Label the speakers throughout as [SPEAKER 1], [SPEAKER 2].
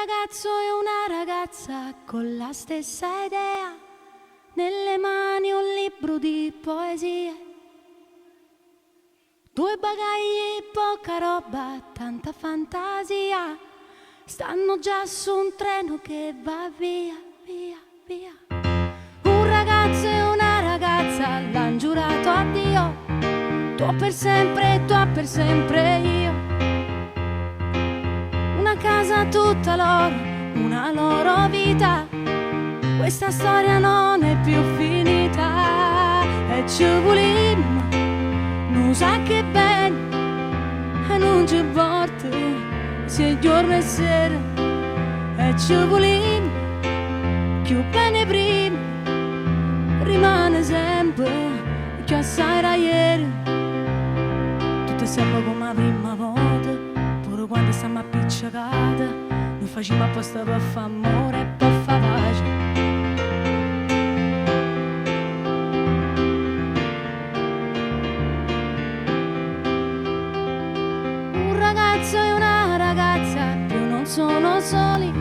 [SPEAKER 1] ragazzo e una ragazza con la stessa idea, nelle mani un libro di poesie, due bagagli, poca roba, tanta fantasia, stanno già su un treno che va via, via, via. Un ragazzo e una ragazza l'han giurato a Dio, tu per sempre io. Una casa tutta loro, una loro vita, questa storia non è più finita. E ci volimmo, non sa che bene, e non ci porta, sia giorno e sera. E ci volimmo, più bene prima, rimane sempre, che assai da ieri. Tutto è sempre come la prima volta, pure quando stiamo appiccicate, noi facciamo apposta per fare amore e per fare pace. Un ragazzo e una ragazza più non sono soli,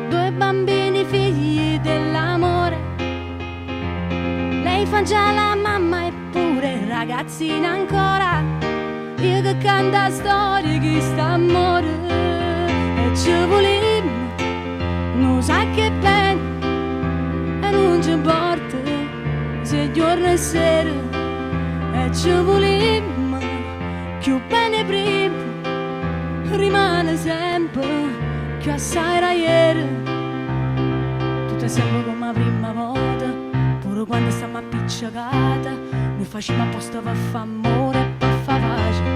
[SPEAKER 1] due bambini figli dell'amore. Lei fa già la mamma eppure ragazzina ancora, io che canta storie che sta a morire. E ci volimmo, non sa che bene, e non ci porta, se giorno e sera. E ci volimmo, più bene prima, rimane sempre, più assai da ieri. Tutto è sempre come la prima volta, pure quando stiamo appiccicate, noi facciamo apposta per fare amore e per fare pace.